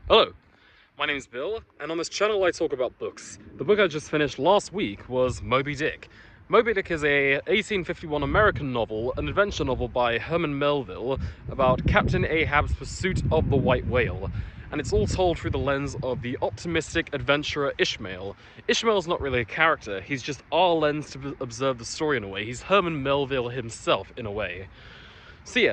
Hello, my name's Bill, and on this channel I talk about books. The book I just finished last week was Moby Dick. Moby Dick is a 1851 American novel, an adventure novel by Herman Melville about Captain Ahab's pursuit of the white whale. And it's all told through the lens of the optimistic adventurer Ishmael. Ishmael's not really a character, he's just our lens to observe the story in a way. He's Herman Melville himself in a way.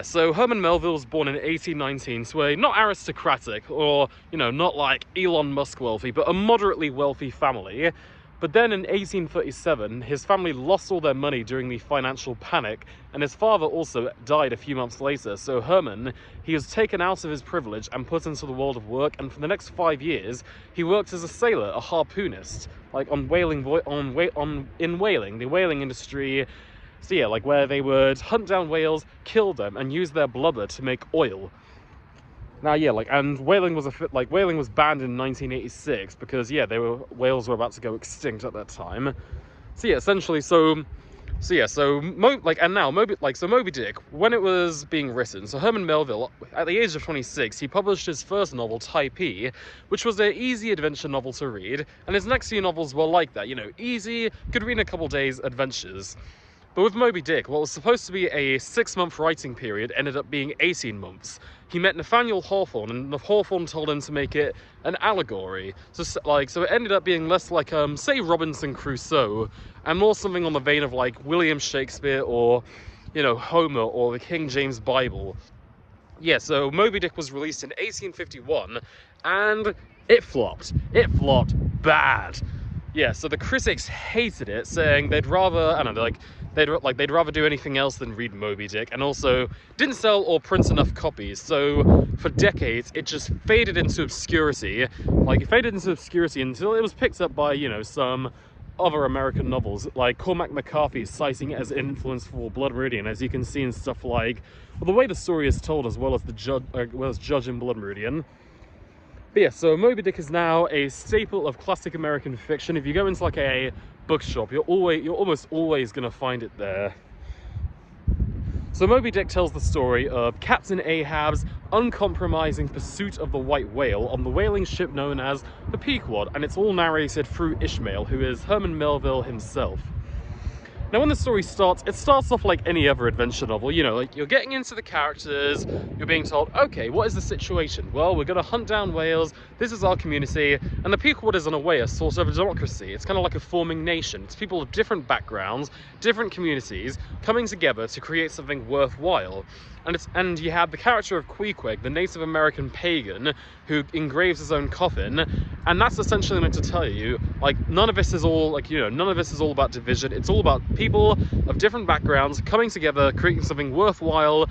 So Herman Melville was born in 1819 to a not aristocratic or, not like Elon Musk wealthy, but a moderately wealthy family. But then in 1837, his family lost all their money during the financial panic, and his father also died a few months later. So Herman, he was taken out of his privilege and put into the world of work, and for the next 5 years, he worked as a sailor, a harpoonist, like in whaling, the whaling industry. Like where they would hunt down whales, kill them, and use their blubber to make oil. Now, and whaling was banned in 1986 because, whales were about to go extinct at that time. Moby Dick, when it was being written, so Herman Melville, at the age of 26, he published his first novel, Typee, which was an easy adventure novel to read, and his next few novels were like that, easy, could read in a couple days adventures. But with Moby Dick, what was supposed to be a 6-month writing period ended up being 18 months. He met Nathaniel Hawthorne, and Hawthorne told him to make it an allegory. So it ended up being less like, say, Robinson Crusoe, and more something on the vein of, like, William Shakespeare or, Homer or the King James Bible. So Moby Dick was released in 1851, and it flopped. It flopped bad. So the critics hated it, saying they'd rather, they'd rather do anything else than read Moby Dick, and also didn't sell or print enough copies. So for decades, it just faded into obscurity. It faded into obscurity until it was picked up by, some other American novels, like Cormac McCarthy citing it as an influence for Blood Meridian, as you can see in stuff like, the way the story is told, as well as Judge in Blood Meridian. But so Moby Dick is now a staple of classic American fiction. If you go into like a bookshop, you're almost always going to find it there. So Moby Dick tells the story of Captain Ahab's uncompromising pursuit of the white whale on the whaling ship known as the Pequod, and it's all narrated through Ishmael, who is Herman Melville himself. Now, when the story starts, it starts off like any other adventure novel, you're getting into the characters, you're being told, okay, what is the situation? Well, we're going to hunt down whales, this is our community, and the Pequod is in a way a sort of a democracy. It's kind of like a forming nation. It's people of different backgrounds, different communities, coming together to create something worthwhile. And you have the character of Queequeg, the Native American pagan, who engraves his own coffin, and that's essentially meant to tell you, none of this is all, none of this is all about division. It's all about people of different backgrounds coming together, creating something worthwhile,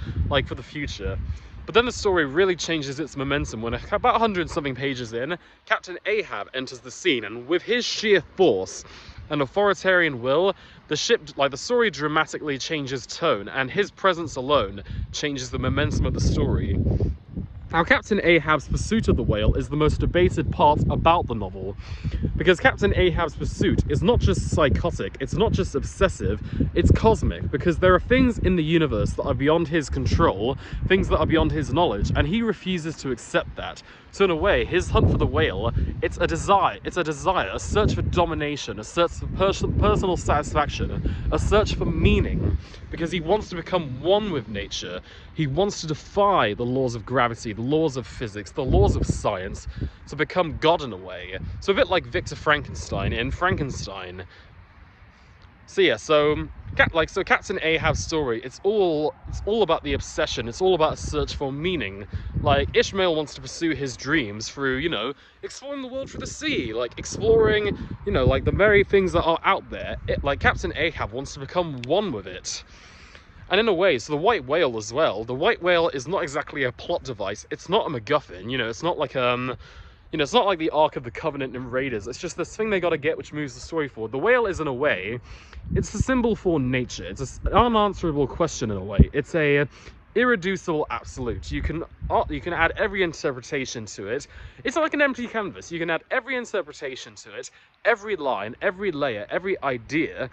for the future. But then the story really changes its momentum when about 100-something pages in, Captain Ahab enters the scene, and with his sheer force and authoritarian will, the story dramatically changes tone, and his presence alone changes the momentum of the story. Now, Captain Ahab's pursuit of the whale is the most debated part about the novel, because Captain Ahab's pursuit is not just psychotic, it's not just obsessive, it's cosmic, because there are things in the universe that are beyond his control, things that are beyond his knowledge, and he refuses to accept that. So in a way, his hunt for the whale, it's a desire, a search for domination, a search for personal satisfaction, a search for meaning, because he wants to become one with nature. He wants to defy the laws of gravity, the laws of physics, the laws of science, to become God in a way. So a bit like Victor Frankenstein in Frankenstein. So Captain Ahab's story, it's all about the obsession, it's all about a search for meaning. Ishmael wants to pursue his dreams through, exploring the world through the sea, exploring, the very things that are out there. Captain Ahab wants to become one with it. And in a way, so the white whale as well, the white whale is not exactly a plot device, it's not a MacGuffin, it's not like, it's not like the Ark of the Covenant in Raiders. It's just this thing they gotta get which moves the story forward. The whale is, in a way, it's a symbol for nature. It's an unanswerable question in a way. It's a irreducible absolute. You can add every interpretation to it. It's like an empty canvas. You can add every interpretation to it, every line, every layer, every idea,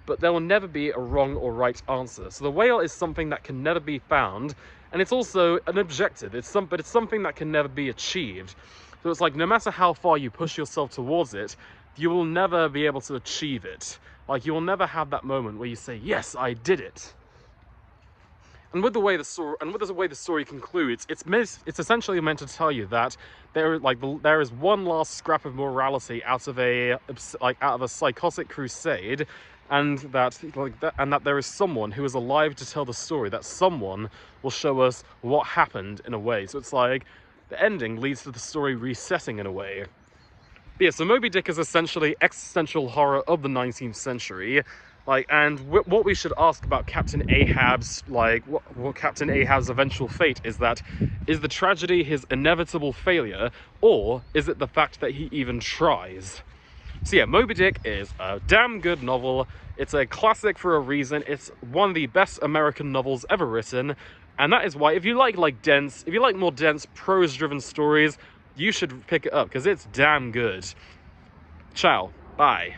but there will never be a wrong or right answer. So the whale is something that can never be found, and it's also an objective. But it's something that can never be achieved. So it's like, no matter how far you push yourself towards it, you will never be able to achieve it. Like, you will never have that moment where you say, yes, I did it. And with the way the story concludes, it's essentially meant to tell you that there is one last scrap of morality out of a psychotic crusade, and that there is someone who is alive to tell the story. That someone will show us what happened in a way. So it's like the ending leads to the story resetting in a way. But yeah, so Moby Dick is essentially existential horror of the 19th century. And what we should ask about Captain Ahab's, what Captain Ahab's eventual fate is the tragedy his inevitable failure, or is it the fact that he even tries? So yeah, Moby Dick is a damn good novel. It's a classic for a reason. It's one of the best American novels ever written, and that is why if you like more dense, prose-driven stories, you should pick it up, because it's damn good. Ciao. Bye.